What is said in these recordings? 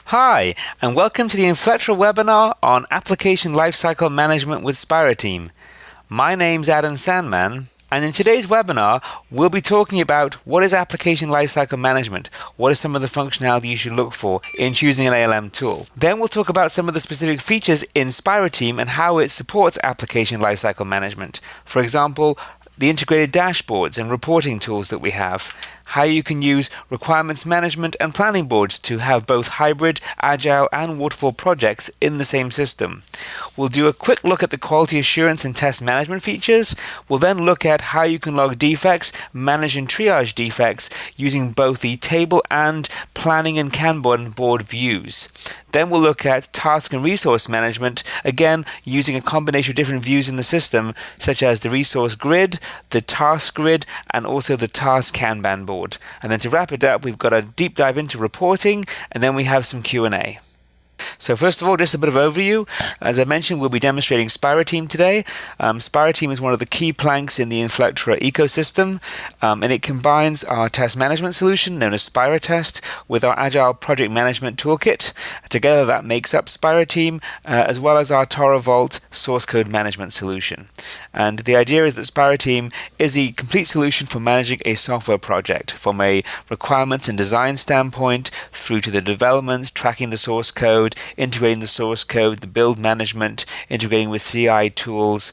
Hi, and welcome to the Inflectra webinar on Application Lifecycle Management with SpiraTeam. My name's Adam Sandman, and in today's webinar, we'll be talking about what is Application Lifecycle Management, what is some of the functionality you should look for in choosing an ALM tool. Then we'll talk about some of the specific features in SpiraTeam and how it supports Application Lifecycle Management. For example, the integrated dashboards and reporting tools that we have, how you can use requirements management and planning boards to have both hybrid, agile, and waterfall projects in the same system. We'll do a quick look at the quality assurance and test management features. We'll then look at how you can log defects, manage and triage defects using both the table and planning and Kanban board views. Then we'll look at task and resource management, again using a combination of different views in the system, such as the resource grid, the task grid, and also the task Kanban board. And then to wrap it up, we've got a deep dive into reporting, and then we have some Q&A. So first of all, just a bit of overview. As I mentioned, we'll be demonstrating SpiraTeam today. SpiraTeam is one of the key planks in the Inflectra ecosystem, and it combines our test management solution known as SpiraTest with our Agile Project Management Toolkit. Together that makes up SpiraTeam, as well as our TorahVault source code management solution. And the idea is that SpiraTeam is a complete solution for managing a software project from a requirements and design standpoint through to the development, tracking the source code, integrating the source code, the build management, integrating with CI tools,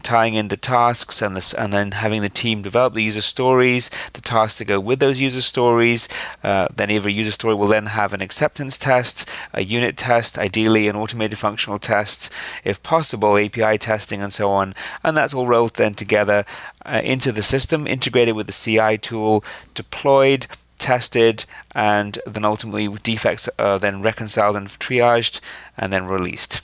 tying in the tasks, and then having the team develop the user stories, the tasks to go with those user stories. Then every user story will then have an acceptance test, a unit test, ideally an automated functional test, if possible API testing, and so on. And that's all rolled then together into the system, integrated with the CI tool, deployed, tested, and then ultimately defects are then reconciled and triaged and then released.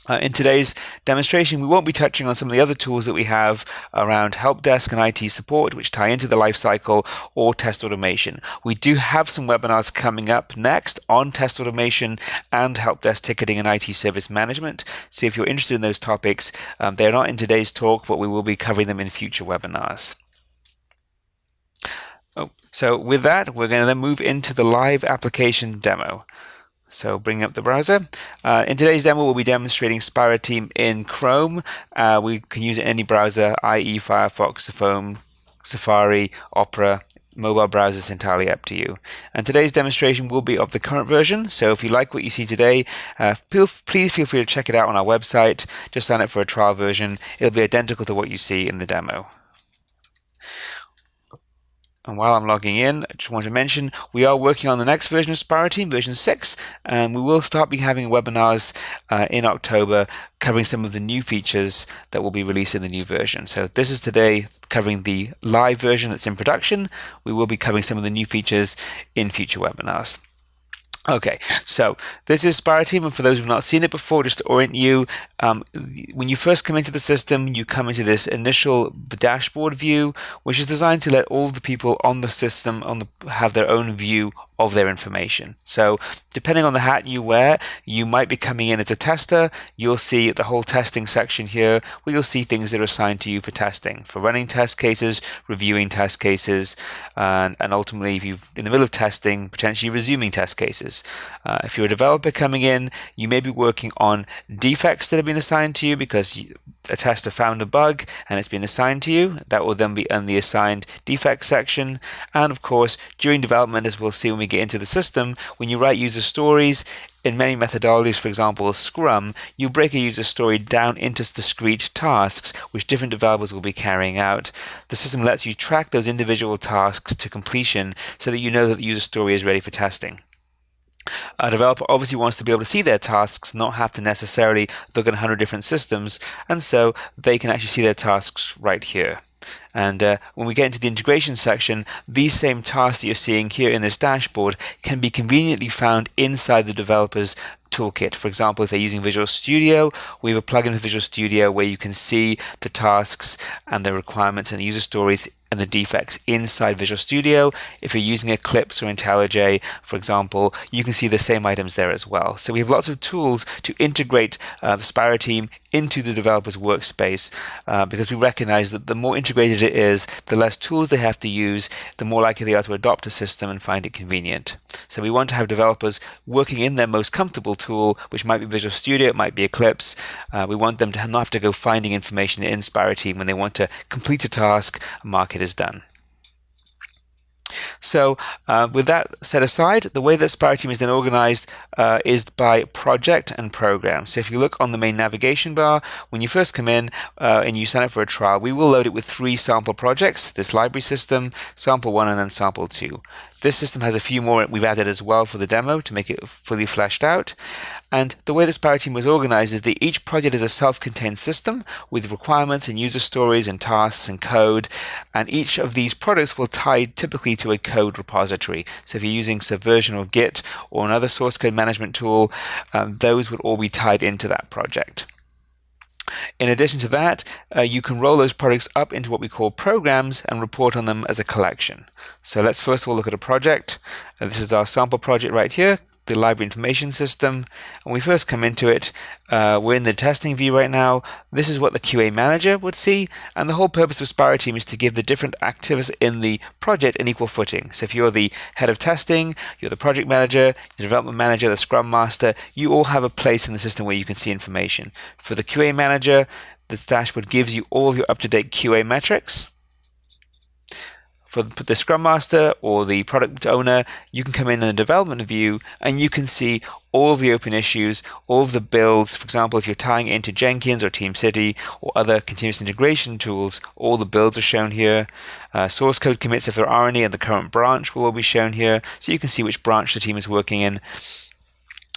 In today's demonstration, we won't be touching on some of the other tools that we have around help desk and IT support, which tie into the lifecycle, or test automation. We do have some webinars coming up next on test automation and help desk ticketing and IT service management. So if you're interested in those topics, they're not in today's talk, but we will be covering them in future webinars. So with that, we're going to then move into the live application demo. So bring up the browser. In today's demo, we'll be demonstrating SpiraTeam in Chrome. We can use it in any browser, i.e. Firefox, Safari, Opera, mobile browsers, entirely up to you. And today's demonstration will be of the current version. So if you like what you see today, please feel free to check it out on our website. Just sign up for a trial version. It'll be identical to what you see in the demo. And while I'm logging in, I just want to mention we are working on the next version of SpiraTeam, version 6, and we will start having webinars in October covering some of the new features that will be released in the new version. So this is today covering the live version that's in production. We will be covering some of the new features in future webinars. Okay, so this is SpiraTeam, and for those who have not seen it before, just to orient you, when you first come into the system, you come into this initial dashboard view, which is designed to let all the people on the system have their own view of their information. So depending on the hat you wear, you might be coming in as a tester. You'll see the whole testing section here, where you'll see things that are assigned to you for testing, for running test cases, reviewing test cases, and ultimately, if you're in the middle of testing, potentially resuming test cases. If you're a developer coming in, you may be working on defects that have been assigned to you because a tester found a bug and it's been assigned to you. That will then be in the assigned defects section. And of course, during development, as we'll see when we get into the system, when you write user stories, in many methodologies, for example, Scrum, you break a user story down into discrete tasks, which different developers will be carrying out. The system lets you track those individual tasks to completion so that you know that the user story is ready for testing. A developer obviously wants to be able to see their tasks, not have to necessarily look at 100 different systems, and so they can actually see their tasks right here. And when we get into the integration section, these same tasks that you're seeing here in this dashboard can be conveniently found inside the developer's toolkit. For example, if they're using Visual Studio, we have a plugin for Visual Studio where you can see the tasks and the requirements and the user stories and the defects inside Visual Studio. If you're using Eclipse or IntelliJ, for example, you can see the same items there as well. So we have lots of tools to integrate the SpiraTeam into the developer's workspace because we recognize that the more integrated it is, the less tools they have to use, the more likely they are to adopt a system and find it convenient. So we want to have developers working in their most comfortable tool, which might be Visual Studio, it might be Eclipse. We want them to not have to go finding information in SpiraTeam when they want to complete a task and mark it as done. So with that set aside, the way that SpiraTeam is then organized is by project and program. So if you look on the main navigation bar, when you first come in and you sign up for a trial, we will load it with 3 sample projects, this library system, sample 1, and then sample 2. This system has a few more we've added as well for the demo to make it fully fleshed out. And the way the SpiraTeam was organized is that each project is a self-contained system with requirements and user stories and tasks and code. And each of these products will tie typically to a code repository. So if you're using Subversion or Git or another source code management tool, those would all be tied into that project. In addition to that, you can roll those products up into what we call programs and report on them as a collection. So let's first of all look at a project. This is our sample project right here, the library information system. When we first come into it, we're in the testing view right now. This is what the QA manager would see, and the whole purpose of SpiraTeam is to give the different activists in the project an equal footing. So if you're the head of testing, you're the project manager, the development manager, the Scrum master, you all have a place in the system where you can see information. For the QA manager, this dashboard gives you all of your up-to-date QA metrics. For the Scrum Master or the product owner, you can come in the development view and you can see all of the open issues, all of the builds. For example, if you're tying it into Jenkins or TeamCity or other continuous integration tools, all the builds are shown here. Source code commits, if there are any, and the current branch will all be shown here. So you can see which branch the team is working in.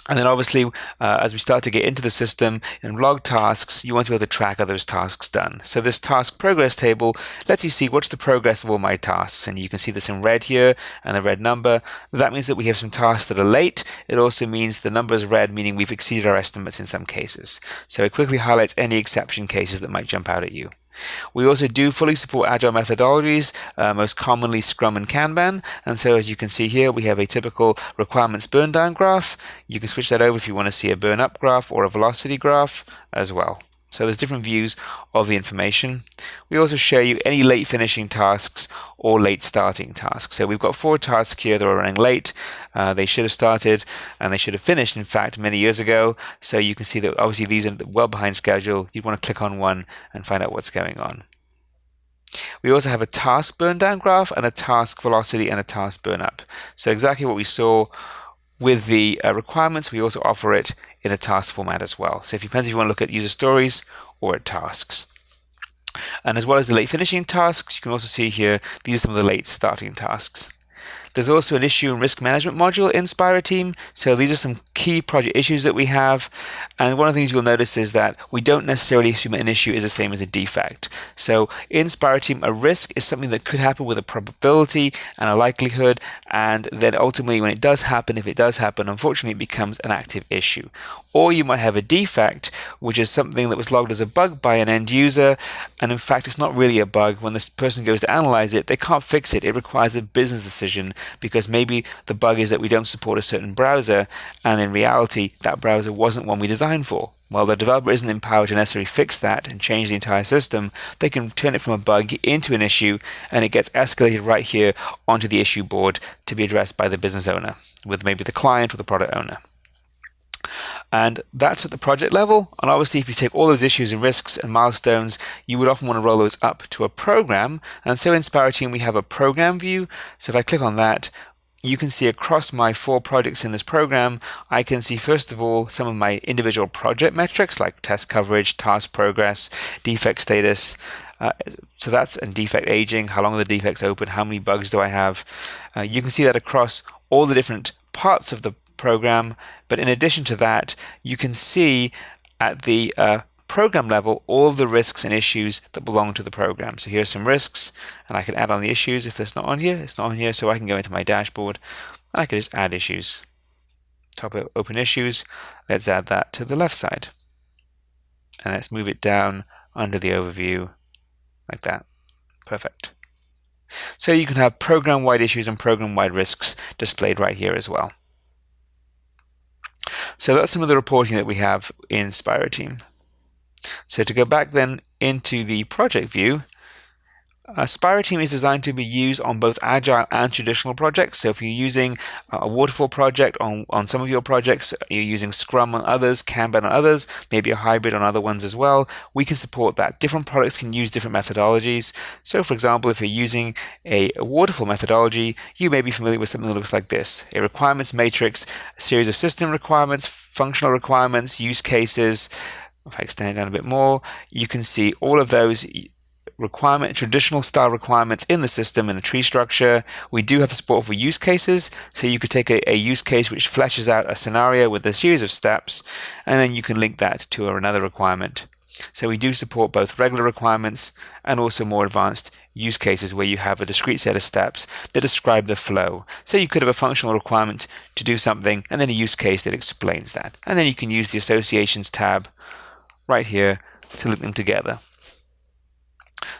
And then obviously, as we start to get into the system and log tasks, you want to be able to track are those tasks done. So this task progress table lets you see what's the progress of all my tasks. And you can see this in red here and a red number. That means that we have some tasks that are late. It also means the number is red, meaning we've exceeded our estimates in some cases. So it quickly highlights any exception cases that might jump out at you. We also do fully support agile methodologies, most commonly Scrum and Kanban. And so as you can see here, we have a typical requirements burn down graph. You can switch that over if you want to see a burn up graph or a velocity graph as well. So there's different views of the information. We also show you any late finishing tasks or late starting tasks. So we've got 4 tasks here that are running late. They should have started and they should have finished, in fact, many years ago. So you can see that obviously these are well behind schedule. You'd want to click on one and find out what's going on. We also have a task burn down graph and a task velocity and a task burn up. So exactly what we saw with the requirements, we also offer it in a task format as well. So if you want to look at user stories or at tasks. And as well as the late finishing tasks, you can also see here, these are some of the late starting tasks. There's also an issue and risk management module in SpiraTeam. So these are some key project issues that we have. And one of the things you'll notice is that we don't necessarily assume an issue is the same as a defect. So in SpiraTeam, a risk is something that could happen with a probability and a likelihood. And then ultimately, when it does happen, if it does happen, unfortunately, it becomes an active issue. Or you might have a defect, which is something that was logged as a bug by an end user. And in fact, it's not really a bug. When this person goes to analyze it, they can't fix it. It requires a business decision, because maybe the bug is that we don't support a certain browser, and in reality, that browser wasn't one we designed for. Well, the developer isn't empowered to necessarily fix that and change the entire system. They can turn it from a bug into an issue, and it gets escalated right here onto the issue board to be addressed by the business owner, with maybe the client or the product owner. And that's at the project level. And obviously, if you take all those issues and risks and milestones, you would often want to roll those up to a program. And so in SpiraTeam, we have a program view. So if I click on that, you can see across my 4 projects in this program, I can see, first of all, some of my individual project metrics like test coverage, task progress, defect status. So that's and defect aging, how long are the defects open, how many bugs do I have. You can see that across all the different parts of the program, but in addition to that, you can see at the program level all the risks and issues that belong to the program. So here's some risks, and I can add on the issues. If it's not on here, it's not on here, so I can go into my dashboard and I can just add issues. Top of open issues, let's add that to the left side, and let's move it down under the overview like that. Perfect. So you can have program-wide issues and program-wide risks displayed right here as well. So that's some of the reporting that we have in SpiraTeam. So to go back then into the project view, SpiraTeam is designed to be used on both agile and traditional projects. So if you're using a waterfall project on some of your projects, you're using Scrum on others, Kanban on others, maybe a hybrid on other ones as well, we can support that. Different products can use different methodologies. So for example, if you're using a waterfall methodology, you may be familiar with something that looks like this: a requirements matrix, a series of system requirements, functional requirements, use cases. If I extend it down a bit more, you can see all of those traditional style requirements in the system in a tree structure. We do have support for use cases, so you could take a use case which fleshes out a scenario with a series of steps, and then you can link that to another requirement. So we do support both regular requirements and also more advanced use cases where you have a discrete set of steps that describe the flow. So you could have a functional requirement to do something and then a use case that explains that. And then you can use the associations tab right here to link them together.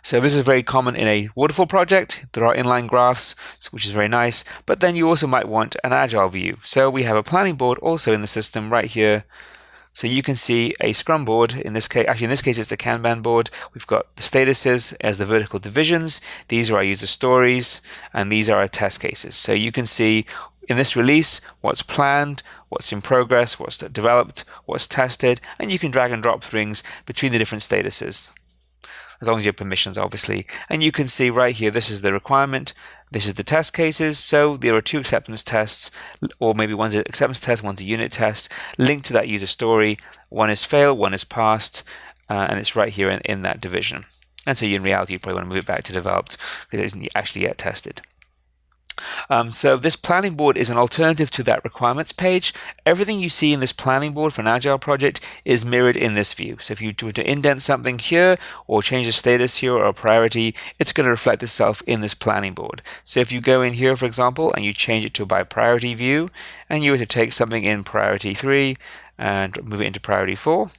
So this is very common in a waterfall project. There are inline graphs, which is very nice, but then you also might want an agile view. So we have a planning board also in the system right here. So you can see a Scrum board. In this case, it's a Kanban board. We've got the statuses as the vertical divisions. These are our user stories, and these are our test cases. So you can see in this release what's planned, what's in progress, what's developed, what's tested, and you can drag and drop things between the different statuses, as long as you have permissions, obviously. And you can see right here, this is the requirement, this is the test cases. So there are two acceptance tests, or maybe one's an acceptance test, one's a unit test, linked to that user story. One is fail, one is passed, and it's right here in that division. And so in reality, you probably want to move it back to developed because it isn't actually yet tested. So this planning board is an alternative to that requirements page. Everything you see in this planning board for an agile project is mirrored in this view. So if you were to indent something here or change a status here or a priority, it's going to reflect itself in this planning board. So if you go in here, for example, and you change it to a by priority view, and you were to take something in priority 3 and move it into priority 4,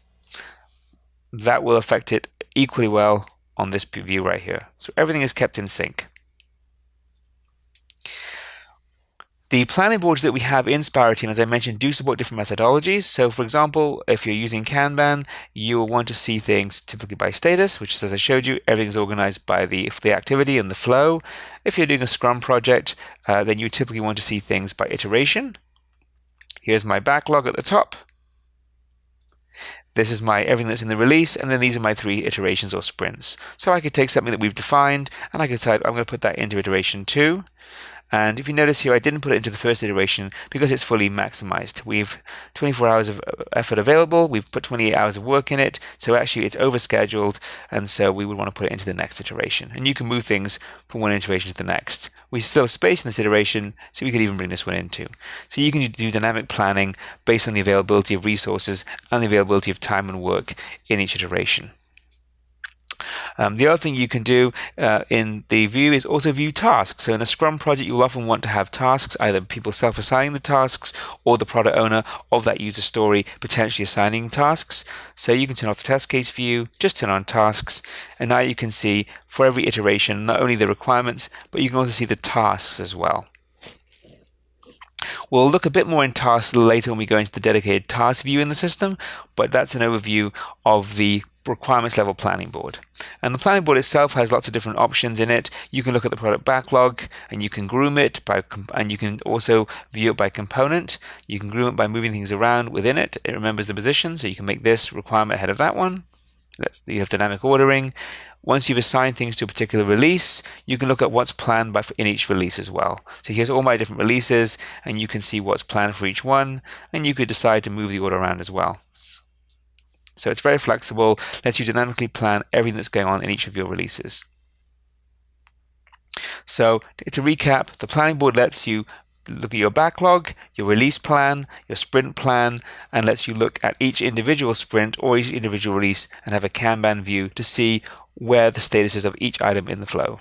that will affect it equally well on this view right here. So everything is kept in sync. The planning boards that we have in SpiraTeam, as I mentioned, do support different methodologies. So for example, if you're using Kanban, you'll want to see things typically by status, which is, as I showed you, everything's organized by the activity and the flow. If you're doing a Scrum project, then you typically want to see things by iteration. Here's my backlog at the top. This is my everything that's in the release, and then these are my 3 iterations or sprints. So I could take something that we've defined, and I could decide I'm going to put that into iteration 2. And if you notice here, I didn't put it into the first iteration because it's fully maximized. We've 24 hours of effort available. We've put 28 hours of work in it. So actually it's overscheduled. And so we would want to put it into the next iteration. And you can move things from one iteration to the next. We still have space in this iteration, so we could even bring this one into. So you can do dynamic planning based on the availability of resources and the availability of time and work in each iteration. The other thing you can do in the view is also view tasks. So in a Scrum project, you'll often want to have tasks, either people self-assigning the tasks or the product owner of that user story potentially assigning tasks. So you can turn off the test case view, just turn on tasks, and now you can see for every iteration not only the requirements, but you can also see the tasks as well. We'll look a bit more in tasks later when we go into the dedicated task view in the system, but that's an overview of the requirements level planning board. And the planning board itself has lots of different options in it. You can look at the product backlog, and you can groom it and you can also view it by component. You can groom it by moving things around within it. It remembers the position, so you can make this requirement ahead of that one. You have dynamic ordering. Once you've assigned things to a particular release, you can look at what's planned in each release as well. So here's all my different releases, and you can see what's planned for each one, and you could decide to move the order around as well. So it's very flexible, lets you dynamically plan everything that's going on in each of your releases. So to recap, the planning board lets you look at your backlog, your release plan, your sprint plan, and lets you look at each individual sprint or each individual release and have a Kanban view to see where the status is of each item in the flow.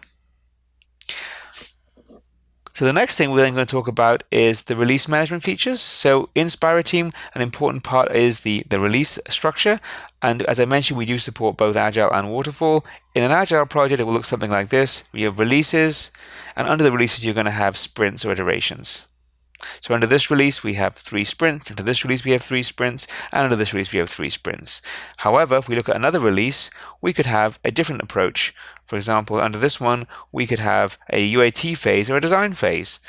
So the next thing we're then going to talk about is the release management features. So in SpiraTeam, an important part is the release structure. And as I mentioned, we do support both Agile and Waterfall. In an Agile project, it will look something like this. We have releases, and under the releases, you're going to have sprints or iterations. So under this release, we have 3 sprints. Under this release, we have 3 sprints. And under this release, we have 3 sprints. However, if we look at another release, we could have a different approach. For example, under this one, we could have a UAT phase or a design phase.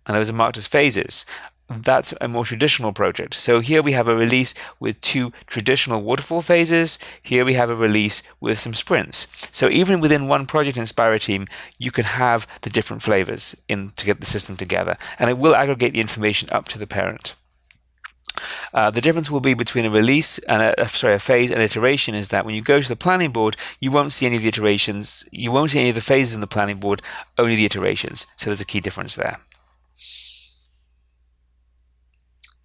And those are marked as phases. That's a more traditional project. So here we have a release with 2 traditional waterfall phases. Here we have a release with some sprints. So even within one project in SpiraTeam, you can have the different flavors to get the system together, and it will aggregate the information up to the parent. The difference will be between a release and a phase and iteration is that when you go to the planning board, you won't see any of the iterations, you won't see any of the phases in the planning board, only the iterations. So there's a key difference there.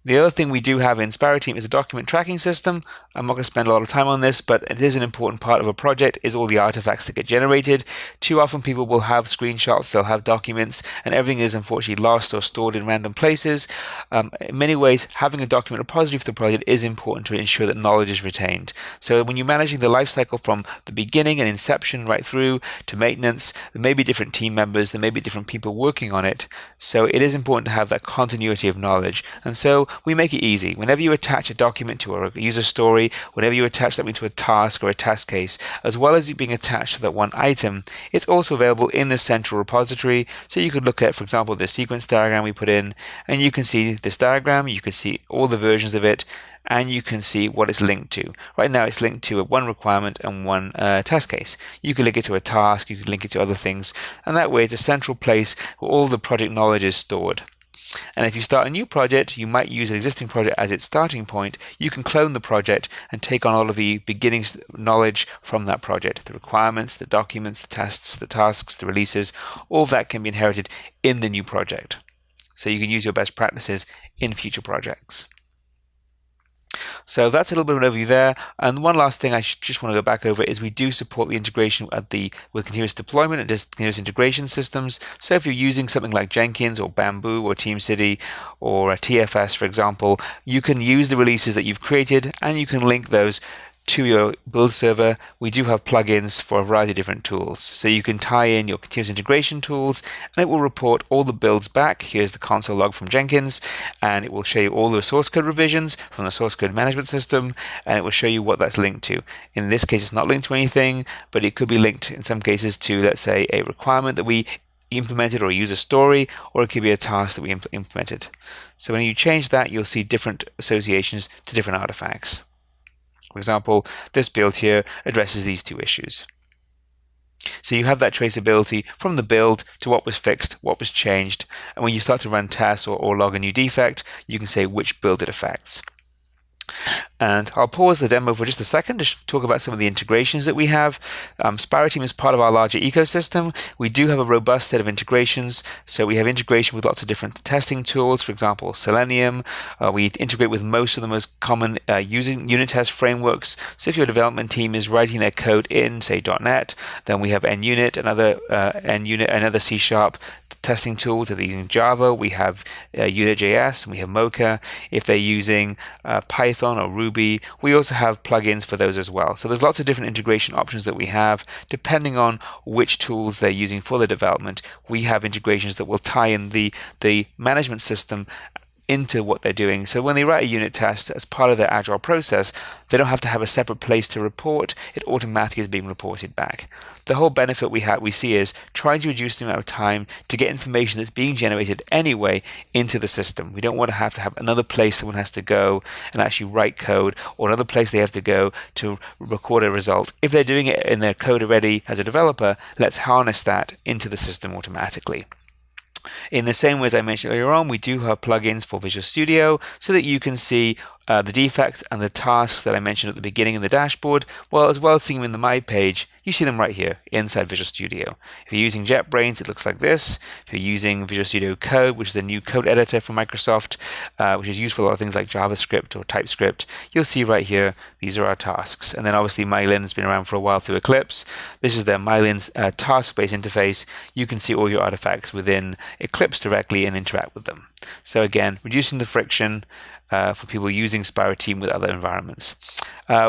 The other thing we do have in SpiraTeam is a document tracking system. I'm not going to spend a lot of time on this, but it is an important part of a project, is all the artifacts that get generated. Too often people will have screenshots, they'll have documents, and everything is unfortunately lost or stored in random places. In many ways, having a document repository for the project is important to ensure that knowledge is retained. So when you're managing the life cycle from the beginning and inception right through to maintenance, there may be different team members, there may be different people working on it. So it is important to have that continuity of knowledge. And so we make it easy. Whenever you attach a document to a user story, whenever you attach something to a task or a test case, as well as it being attached to that one item, it's also available in the central repository. So you could look at, for example, the sequence diagram we put in, and you can see this diagram, you can see all the versions of it, and you can see what it's linked to. Right now it's linked to one requirement and one test case. You can link it to a task, you can link it to other things, and that way it's a central place where all the project knowledge is stored. And if you start a new project, you might use an existing project as its starting point. You can clone the project and take on all of the beginning knowledge from that project. The requirements, the documents, the tests, the tasks, the releases, all of that can be inherited in the new project. So you can use your best practices in future projects. So that's a little bit of an overview there. And one last thing I just want to go back over is we do support the integration with continuous deployment and continuous integration systems. So if you're using something like Jenkins or Bamboo or TeamCity or a TFS, for example, you can use the releases that you've created and you can link those to your build server. We do have plugins for a variety of different tools. So you can tie in your continuous integration tools and it will report all the builds back. Here's the console log from Jenkins, and it will show you all the source code revisions from the source code management system, and it will show you what that's linked to. In this case, it's not linked to anything, but it could be linked in some cases to, let's say, a requirement that we implemented or a user story, or it could be a task that we implemented. So when you change that, you'll see different associations to different artifacts. For example, this build here addresses these 2 issues. So you have that traceability from the build to what was fixed, what was changed, and when you start to run tests or log a new defect, you can say which build it affects. And I'll pause the demo for just a second to talk about some of the integrations that we have. SpiraTeam is part of our larger ecosystem. We do have a robust set of integrations. So we have integration with lots of different testing tools, for example, Selenium. We integrate with most of the most common using unit test frameworks. So if your development team is writing their code in, say, .NET, then we have NUnit, another C# testing tools. If they're using Java, we have Unit.js and we have Mocha. If they're using Python or Ruby, we also have plugins for those as well. So there's lots of different integration options that we have. Depending on which tools they're using for the development, we have integrations that will tie in the management system into what they're doing. So when they write a unit test as part of their agile process, they don't have to have a separate place to report. It automatically is being reported back. The whole benefit we see is trying to reduce the amount of time to get information that's being generated anyway into the system. We don't want to have another place someone has to go and actually write code, or another place they have to go to record a result. If they're doing it in their code already as a developer, let's harness that into the system automatically. In the same way as I mentioned earlier on, we do have plugins for Visual Studio so that you can see the defects and the tasks that I mentioned at the beginning in the dashboard, as well as seeing them in the My page. You see them right here inside Visual Studio. If you're using JetBrains, it looks like this. If you're using Visual Studio Code, which is a new code editor from Microsoft, which is used for a lot of things like JavaScript or TypeScript, you'll see right here, these are our tasks. And then obviously Mylin has been around for a while through Eclipse. This is the Mylin's task-based interface. You can see all your artifacts within Eclipse directly and interact with them. So again, reducing the friction, for people using SpiraTeam with other environments.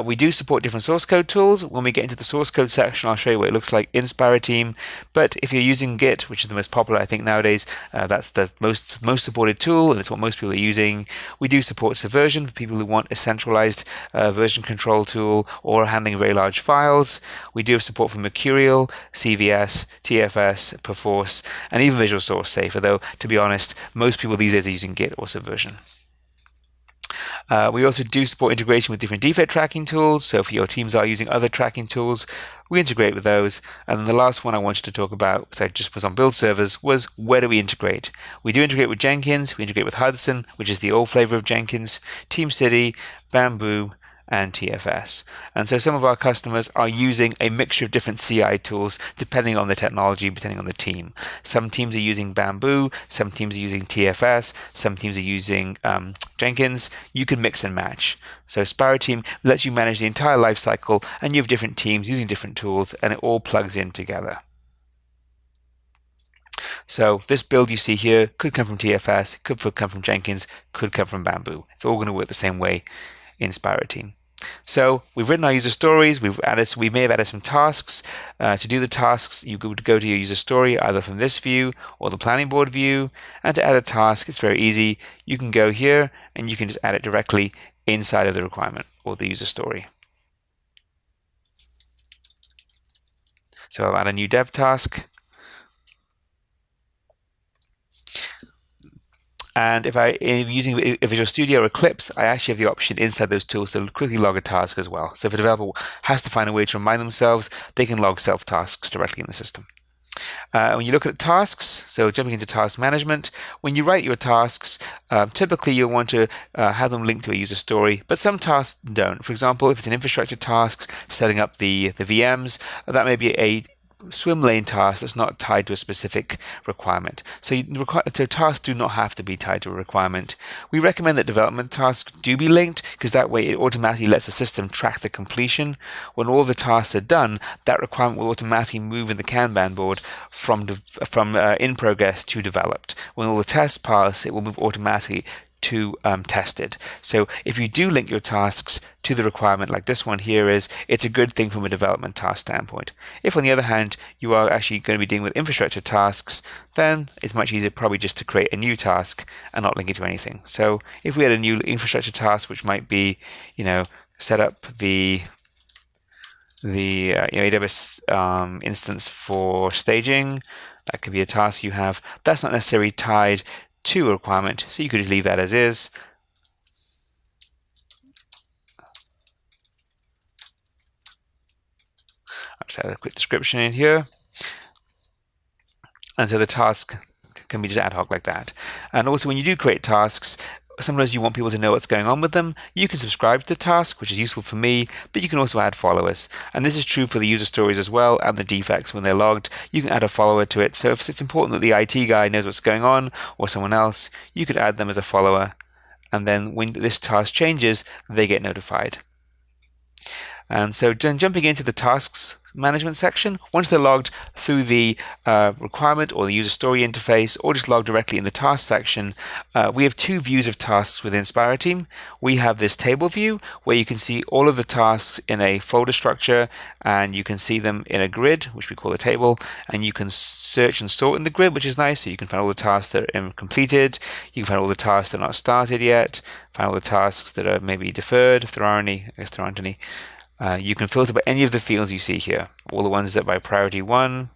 We do support different source code tools. When we get into the source code section, I'll show you what it looks like in SpiraTeam. But if you're using Git, which is the most popular, I think, nowadays, that's the most supported tool, and it's what most people are using. We do support Subversion for people who want a centralized version control tool or handling very large files. We do have support for Mercurial, CVS, TFS, Perforce, and even Visual Source Safe, although, to be honest, most people these days are using Git or Subversion. We also do support integration with different defect tracking tools. So if your teams are using other tracking tools, we integrate with those. And then the last one I wanted to talk about, because I just was on build servers, was where do we integrate? We do integrate with Jenkins, we integrate with Hudson, which is the old flavor of Jenkins, TeamCity, Bamboo, and TFS. And so some of our customers are using a mixture of different CI tools depending on the technology, depending on the team. Some teams are using Bamboo, some teams are using TFS, some teams are using Jenkins. You can mix and match. So SpiraTeam lets you manage the entire life cycle, and you have different teams using different tools, and it all plugs in together. So this build you see here could come from TFS, could come from Jenkins, could come from Bamboo. It's all going to work the same way in SpiraTeam. So we've written our user stories. We may have added some tasks. To do the tasks, you would go to your user story either from this view or the planning board view. And to add a task, it's very easy. You can go here and you can just add it directly inside of the requirement or the user story. So I'll add a new dev task. And if I'm using Visual Studio or Eclipse, I actually have the option inside those tools to quickly log a task as well. So if a developer has to find a way to remind themselves, they can log self-tasks directly in the system. When you look at tasks, so jumping into task management, when you write your tasks, typically you'll want to have them linked to a user story, but some tasks don't. For example, if it's an infrastructure task, setting up the VMs, that may be a swim lane task that's not tied to a specific requirement. So tasks do not have to be tied to a requirement. We recommend that development tasks do be linked, because that way it automatically lets the system track the completion. When all the tasks are done, that requirement will automatically move in the Kanban board from in progress to developed. When all the tests pass, it will move automatically to tested. So if you do link your tasks to the requirement like this one here is, it's a good thing from a development task standpoint. If on the other hand you are actually going to be dealing with infrastructure tasks, then it's much easier probably just to create a new task and not link it to anything. So if we had a new infrastructure task, which might be, set up the AWS instance for staging, that could be a task you have. That's not necessarily tied to a requirement, so you could just leave that as is. I'll just add a quick description in here. And so the task can be just ad hoc like that. And also when you do create tasks, sometimes you want people to know what's going on with them. You can subscribe to the task, which is useful for me, but you can also add followers. And this is true for the user stories as well, and the defects when they're logged. You can add a follower to it. So if it's important that the IT guy knows what's going on, or someone else, you could add them as a follower. And then when this task changes, they get notified. And so then jumping into the tasks management section, once they're logged through the requirement or the user story interface, or just logged directly in the task section, we have two views of tasks within SpiraTeam. We have this table view where you can see all of the tasks in a folder structure, and you can see them in a grid, which we call a table, and you can search and sort in the grid, which is nice. So you can find all the tasks that are completed, you can find all the tasks that are not started yet, find all the tasks that are maybe deferred, if there are any. I guess there aren't any. You can filter by any of the fields you see here, all the ones that are by priority 1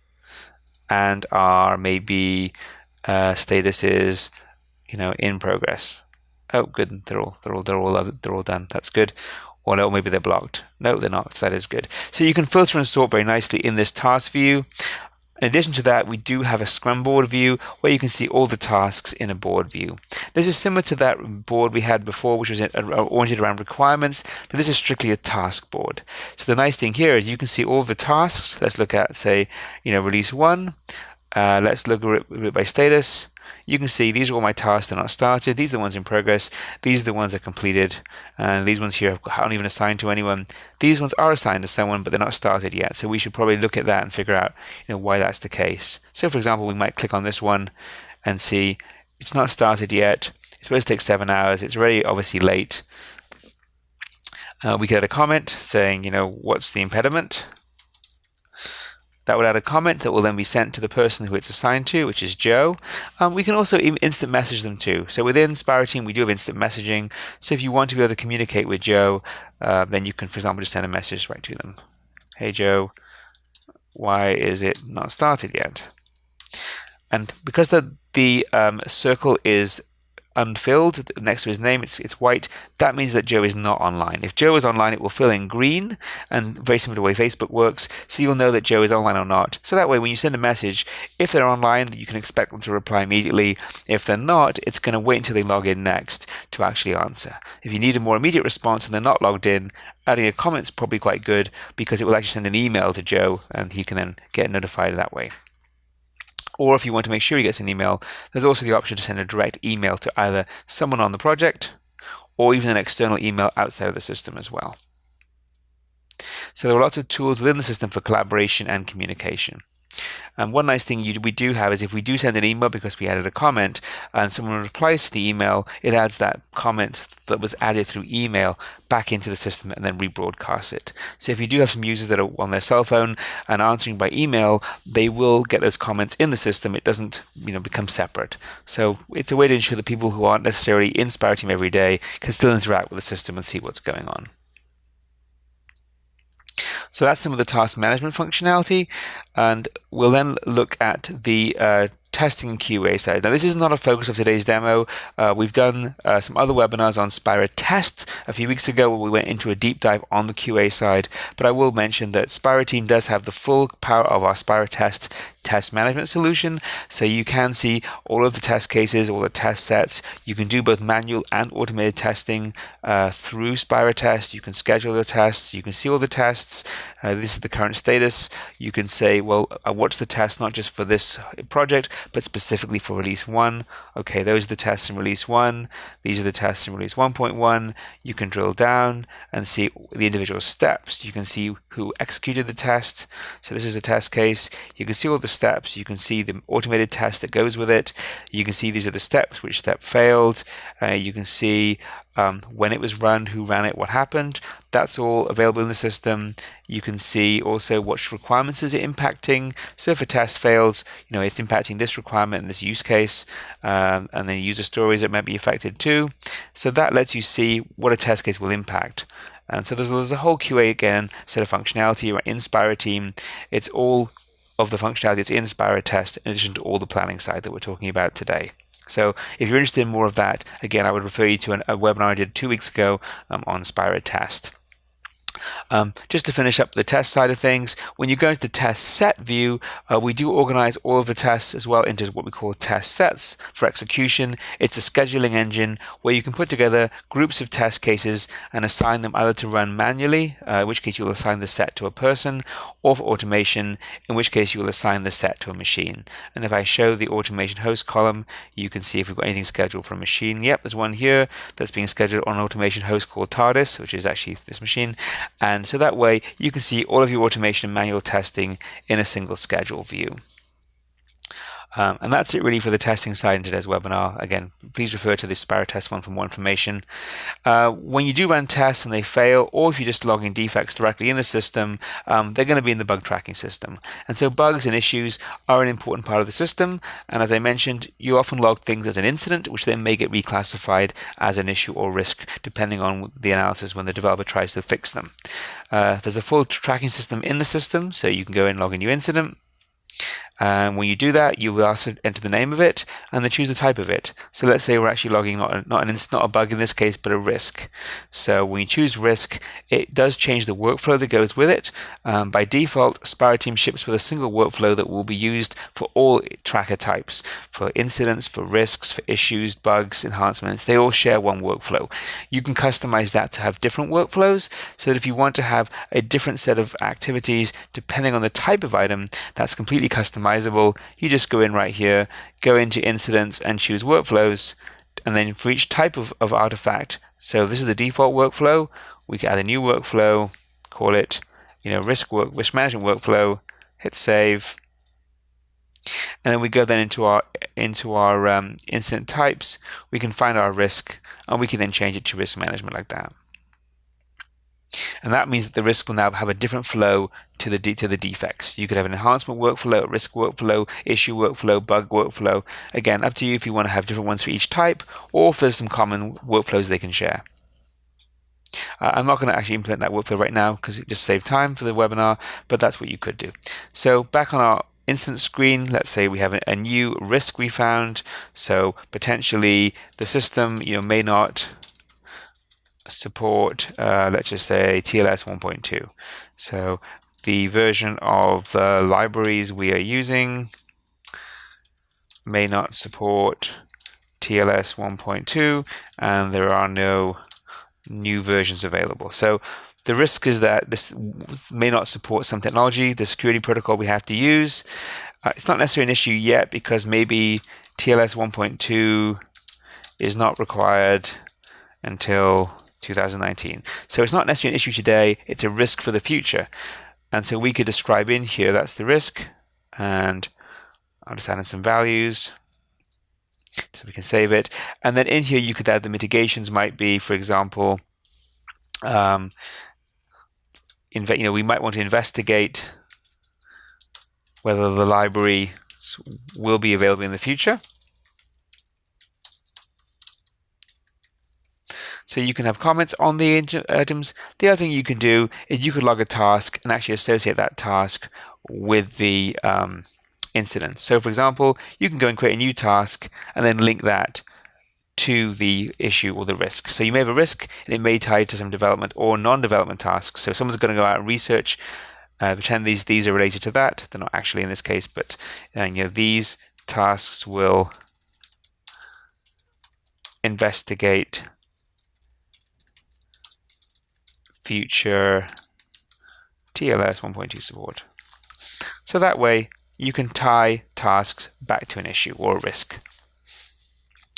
and are maybe status is, in progress. Oh, good, they're all done. That's good. Or no, maybe they're blocked. No, they're not. So that is good. So you can filter and sort very nicely in this task view. In addition to that, we do have a Scrum board view where you can see all the tasks in a board view. This is similar to that board we had before, which was oriented around requirements, but this is strictly a task board. So the nice thing here is you can see all the tasks. Let's look at, say, release 1. Let's look at it by status. You can see these are all my tasks that are not started. These are the ones in progress. These are the ones that are completed. And these ones here aren't even assigned to anyone. These ones are assigned to someone, but they're not started yet. So we should probably look at that and figure out why that's the case. So for example, we might click on this one and see It's not started yet. It's supposed to take 7 hours. It's already obviously late. We get a comment saying, what's the impediment? That would add a comment that will then be sent to the person who it's assigned to, which is Joe. We can also instant message them too. So within SpiraTeam, we do have instant messaging. So if you want to be able to communicate with Joe, then you can, for example, just send a message right to them. Hey, Joe, why is it not started yet? And because the circle is unfilled next to his name, it's white, that means that Joe is not online. If Joe is online, it will fill in green, and very similar to the way Facebook works, so you'll know that Joe is online or not. So that way when you send a message, if they're online, you can expect them to reply immediately. If they're not, it's going to wait until they log in next to actually answer. If you need a more immediate response and they're not logged in, adding a comment is probably quite good, because it will actually send an email to Joe and he can then get notified that way. Or if you want to make sure he gets an email, there's also the option to send a direct email to either someone on the project or even an external email outside of the system as well. So there are lots of tools within the system for collaboration and communication. And one nice thing we do have is if we do send an email because we added a comment and someone replies to the email, it adds that comment that was added through email back into the system and then rebroadcasts it. So if you do have some users that are on their cell phone and answering by email, they will get those comments in the system. It doesn't become separate. So it's a way to ensure that people who aren't necessarily in SpiraTeam every day can still interact with the system and see what's going on. So that's some of the task management functionality, and we'll then look at the testing and QA side. Now, this is not a focus of today's demo. We've done some other webinars on SpiraTest a few weeks ago where we went into a deep dive on the QA side, but I will mention that SpiraTeam does have the full power of our SpiraTest test management solution. So you can see all of the test cases, all the test sets. You can do both manual and automated testing through SpiraTest. You can schedule your tests. You can see all the tests. This is the current status. You can say, well, what's the test not just for this project, but specifically for release 1. Okay, those are the tests in release 1. These are the tests in release 1.1. You can drill down and see the individual steps. You can see who executed the test. So this is a test case. You can see all the steps. You can see the automated test that goes with it. You can see these are the steps, which step failed. You can see when it was run, who ran it, what happened. That's all available in the system. You can see also what requirements is it impacting. So if a test fails, it's impacting this requirement and this use case, and then user stories that might be affected too. So that lets you see what a test case will impact. And so there's a whole QA again set of functionality in SpiraTeam. It's all of the functionality that's in SpiraTest in addition to all the planning side that we're talking about today. So if you're interested in more of that, again, I would refer you to a webinar I did 2 weeks ago on SpiraTest. Just to finish up the test side of things, when you go into the test set view, we do organize all of the tests as well into what we call test sets for execution. It's a scheduling engine where you can put together groups of test cases and assign them either to run manually, in which case you'll assign the set to a person, or for automation, in which case you will assign the set to a machine. And if I show the automation host column, you can see if we've got anything scheduled for a machine. Yep, there's one here that's being scheduled on an automation host called TARDIS, which is actually this machine. And so that way you can see all of your automation and manual testing in a single schedule view. And that's it really for the testing side in today's webinar. Again, please refer to this SpiraTest one for more information. When you do run tests and they fail, or if you're just logging defects directly in the system, they're going to be in the bug tracking system. And so bugs and issues are an important part of the system. And as I mentioned, you often log things as an incident, which then may get reclassified as an issue or risk, depending on the analysis when the developer tries to fix them. There's a full tracking system in the system, so you can go and log a new incident. And when you do that, you will also enter the name of it and then choose the type of it. So let's say we're actually logging not a bug in this case, but a risk. So when you choose risk, it does change the workflow that goes with it. By default, SpiraTeam ships with a single workflow that will be used for all tracker types, for incidents, for risks, for issues, bugs, enhancements. They all share one workflow. You can customize that to have different workflows, so that if you want to have a different set of activities depending on the type of item, that's completely customizable. You just go in right here, go into incidents and choose workflows, and then for each type of artifact, so this is the default workflow, we can add a new workflow, call it risk management workflow, hit save, and then we go then into our into our incident types, we can find our risk, and we can then change it to risk management like that. And that means that the risk will now have a different flow to the defects. You could have an enhancement workflow, risk workflow, issue workflow, bug workflow. Again, up to you if you want to have different ones for each type, or if there's some common workflows they can share. I'm not going to actually implement that workflow right now because it just saves time for the webinar, but that's what you could do. So back on our instance screen, let's say we have a new risk we found. So potentially the system, may not support, let's just say TLS 1.2. So the version of the libraries we are using may not support TLS 1.2, and there are no new versions available. So the risk is that this may not support some technology, the security protocol we have to use. It's not necessarily an issue yet because maybe TLS 1.2 is not required until 2019. So it's not necessarily an issue today, it's a risk for the future. And so we could describe in here, that's the risk, and I'll just add in some values so we can save it. And then in here you could add the mitigations, might be, for example, we might want to investigate whether the library will be available in the future. So you can have comments on the items. The other thing you can do is you could log a task and actually associate that task with the incident. So for example, you can go and create a new task and then link that to the issue or the risk. So you may have a risk and it may tie to some development or non-development tasks. So someone's going to go out and research, pretend these are related to that. They're not actually in this case, but these tasks will investigate future TLS 1.2 support. So that way you can tie tasks back to an issue or a risk.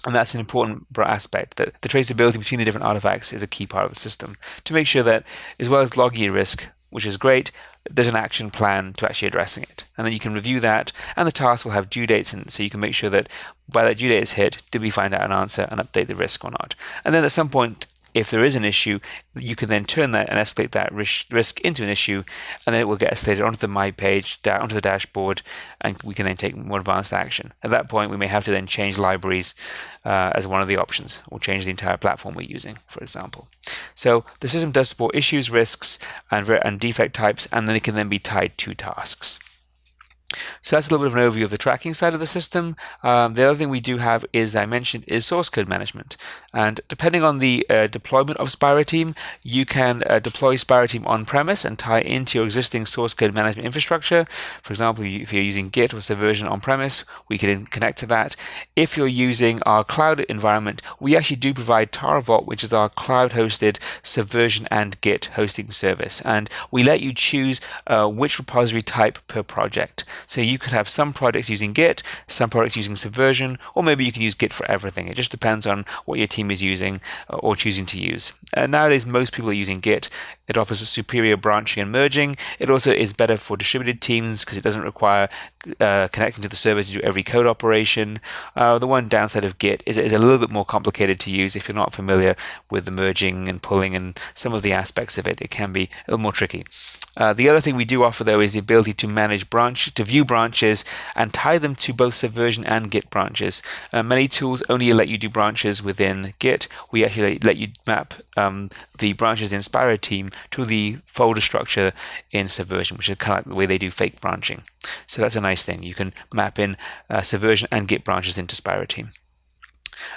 And that's an important aspect, that the traceability between the different artifacts is a key part of the system to make sure that, as well as logging a risk, which is great, there's an action plan to actually addressing it. And then you can review that, and the task will have due dates, and so you can make sure that by that due date is hit, did we find out an answer and update the risk or not. And then at some point, if there is an issue, you can then turn that and escalate that risk into an issue, and then it will get escalated onto the My page, onto the dashboard, and we can then take more advanced action. At that point, we may have to then change libraries as one of the options, or change the entire platform we're using, for example. So the system does support issues, risks, and defect types, and then they can then be tied to tasks. So that's a little bit of an overview of the tracking side of the system. The other thing we do have is, I mentioned, is source code management. And depending on the deployment of SpiraTeam, you can deploy SpiraTeam on-premise and tie into your existing source code management infrastructure. For example, if you're using Git or Subversion on-premise, we can connect to that. If you're using our cloud environment, we actually do provide TaraVault, which is our cloud-hosted Subversion and Git hosting service. And we let you choose which repository type per project. So you could have some projects using Git, some projects using Subversion, or maybe you can use Git for everything. It just depends on what your team is using or choosing to use. Nowadays, most people are using Git. It offers a superior branching and merging. It also is better for distributed teams because it doesn't require connecting to the server to do every code operation. The one downside of Git is it is a little bit more complicated to use if you're not familiar with the merging and pulling and some of the aspects of it. It can be a little more tricky. The other thing we do offer, though, is the ability to manage to view branches and tie them to both Subversion and Git branches. Many tools only let you do branches within Git. We actually let you map the branches in SpiraTeam to the folder structure in Subversion, which is kind of like the way they do fake branching. So that's a nice thing. You can map in Subversion and Git branches into SpiraTeam.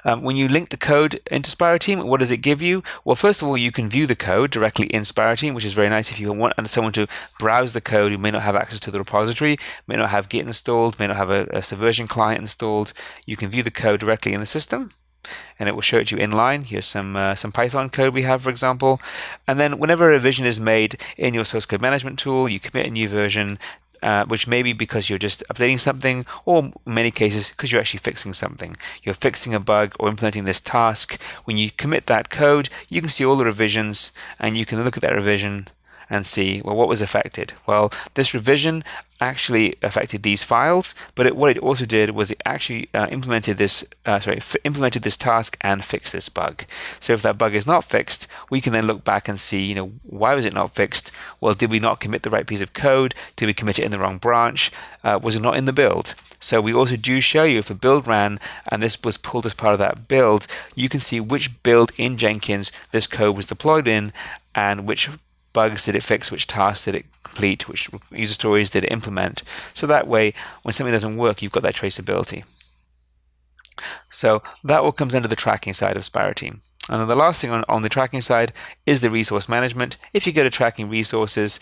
When you link the code into SpiraTeam, what does it give you? Well, first of all, you can view the code directly in SpiraTeam, which is very nice if you want someone to browse the code who may not have access to the repository, may not have Git installed, may not have a Subversion client installed. You can view the code directly in the system, and it will show it to you inline. Here's some Python code we have, for example. And then whenever a revision is made in your source code management tool, you commit a new version, which may be because you're just updating something, or in many cases because you're actually fixing something. You're fixing a bug or implementing this task. When you commit that code, you can see all the revisions, and you can look at that revision and see, well, what was affected? Well, this revision actually affected these files, but what it also did was it actually implemented this task and fixed this bug. So if that bug is not fixed, we can then look back and see, why was it not fixed? Well, did we not commit the right piece of code? Did we commit it in the wrong branch? Was it not in the build? So we also do show you if a build ran and this was pulled as part of that build, you can see which build in Jenkins this code was deployed in and which bugs did it fix, which tasks did it complete, which user stories did it implement. So that way, when something doesn't work, you've got that traceability. So that all comes under the tracking side of SpiraTeam. And then the last thing on the tracking side is the resource management. If you go to tracking resources,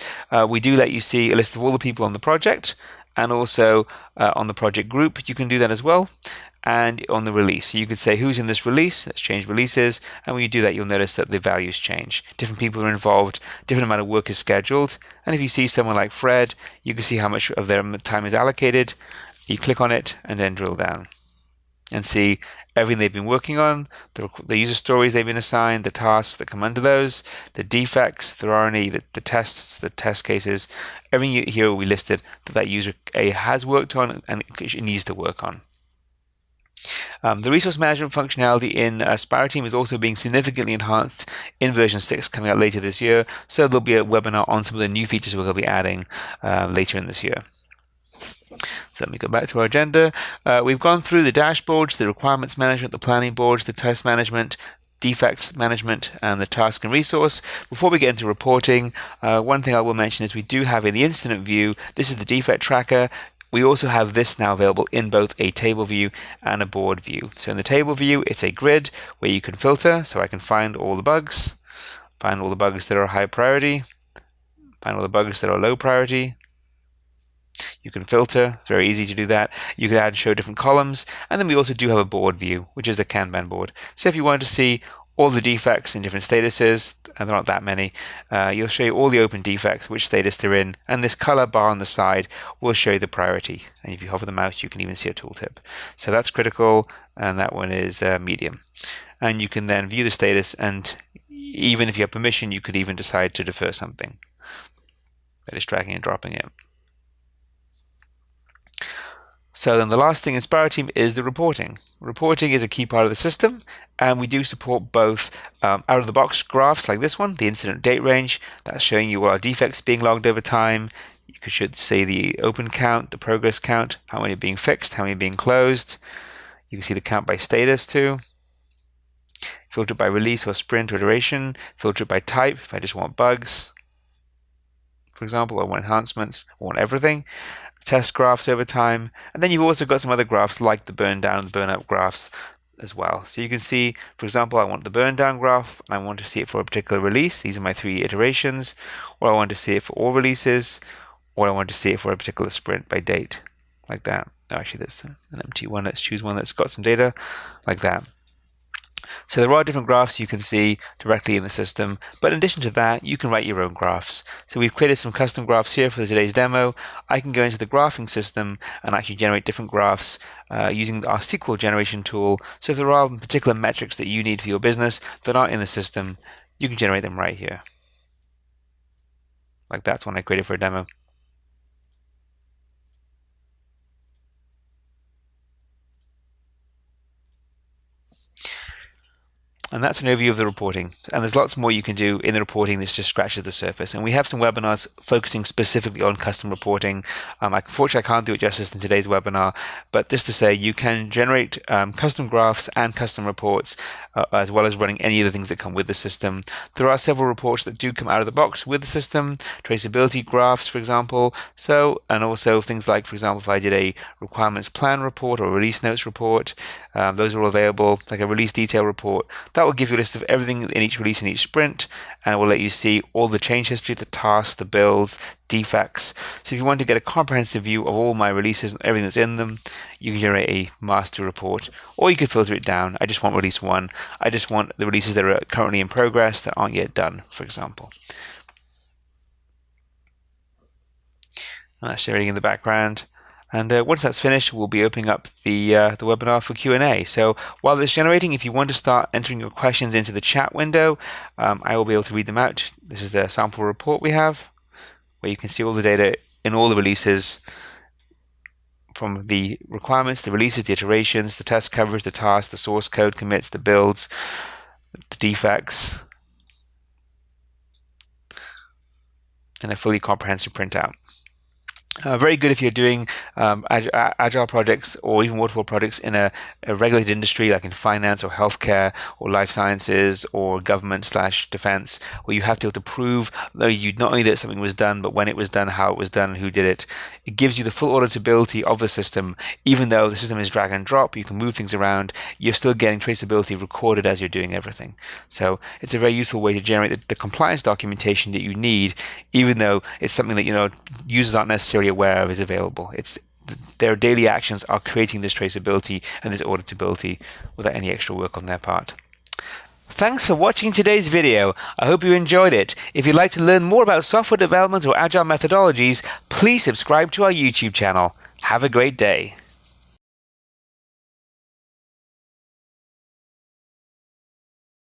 we do let you see a list of all the people on the project, and also on the project group, you can do that as well. And on the release, so you could say who's in this release, let's change releases, and when you do that, you'll notice that the values change. Different people are involved, different amount of work is scheduled, and if you see someone like Fred, you can see how much of their time is allocated. You click on it and then drill down and see everything they've been working on, the user stories they've been assigned, the tasks that come under those, the defects, if there are any, the tests, the test cases, everything here we listed that user A has worked on and it needs to work on. The resource management functionality in SpiraTeam is also being significantly enhanced in version 6 coming out later this year, so there'll be a webinar on some of the new features we're going to be adding later in this year. So let me go back to our agenda. We've gone through the dashboards, the requirements management, the planning boards, the test management, defects management, and the task and resource. Before we get into reporting, one thing I will mention is we do have in the incident view, this is the defect tracker. We also have this now available in both a table view and a board view. So in the table view, it's a grid where you can filter, so I can find all the bugs that are high priority, find all the bugs that are low priority. You can filter, it's very easy to do that. You can add and show different columns, and then we also do have a board view, which is a Kanban board. So if you want to see all the defects in different statuses, and there aren't that many, you'll show you all the open defects, which status they're in, and this color bar on the side will show you the priority. And if you hover the mouse, you can even see a tooltip. So that's critical, and that one is medium. And you can then view the status, and even if you have permission, you could even decide to defer something. That is dragging and dropping it. So then the last thing in SpiraTeam is the reporting. Reporting is a key part of the system, and we do support both out-of-the-box graphs like this one, the incident date range, that's showing you what our defects being logged over time. You should see the open count, the progress count, how many are being fixed, how many are being closed. You can see the count by status too. Filtered by release or sprint or iteration, filtered by type, if I just want bugs, for example, or want enhancements, or want everything. Test graphs over time, and then you've also got some other graphs like the burn down and the burn up graphs as well. So you can see, for example, I want the burn down graph, and I want to see it for a particular release. These are my 3 iterations, or I want to see it for all releases, or I want to see it for a particular sprint by date, like that. Oh, actually, that's an empty one. Let's choose one that's got some data, like that. So there are different graphs you can see directly in the system, but in addition to that, you can write your own graphs. So we've created some custom graphs here for today's demo. I can go into the graphing system and actually generate different graphs using our SQL generation tool. So if there are particular metrics that you need for your business that aren't in the system, you can generate them right here. Like that's one I created for a demo. And that's an overview of the reporting. And there's lots more you can do in the reporting that's just scratches the surface. And we have some webinars focusing specifically on custom reporting. Unfortunately, I can't do it justice in today's webinar, but just to say you can generate custom graphs and custom reports, as well as running any of the things that come with the system. There are several reports that do come out of the box with the system, traceability graphs, for example. And also things like, for example, if I did a requirements plan report or release notes report, those are all available, like a release detail report. That will give you a list of everything in each release in each sprint, and it will let you see all the change history, the tasks, the builds, defects. So if you want to get a comprehensive view of all my releases and everything that's in them, you can generate a master report, or you can filter it down. I just want release 1. I just want the releases that are currently in progress that aren't yet done, for example. And that's sharing in the background. And once that's finished, we'll be opening up the webinar for Q&A. So while it's generating, if you want to start entering your questions into the chat window, I will be able to read them out. This is the sample report we have, where you can see all the data in all the releases, from the requirements, the releases, the iterations, the test coverage, the tasks, the source code commits, the builds, the defects, and a fully comprehensive printout. Very good if you're doing agile projects or even waterfall projects in a regulated industry like in finance or healthcare or life sciences or government/defense, where you have to be able to prove not only that something was done, but when it was done, how it was done, and who did it. It gives you the full auditability of the system. Even though the system is drag and drop, you can move things around, you're still getting traceability recorded as you're doing everything. So it's a very useful way to generate the compliance documentation that you need, even though it's something that users aren't necessarily aware of is available. Their daily actions are creating this traceability and this auditability without any extra work on their part. Thanks for watching today's video. I hope you enjoyed it. If you'd like to learn more about software development or agile methodologies, please subscribe to our YouTube channel. Have a great day.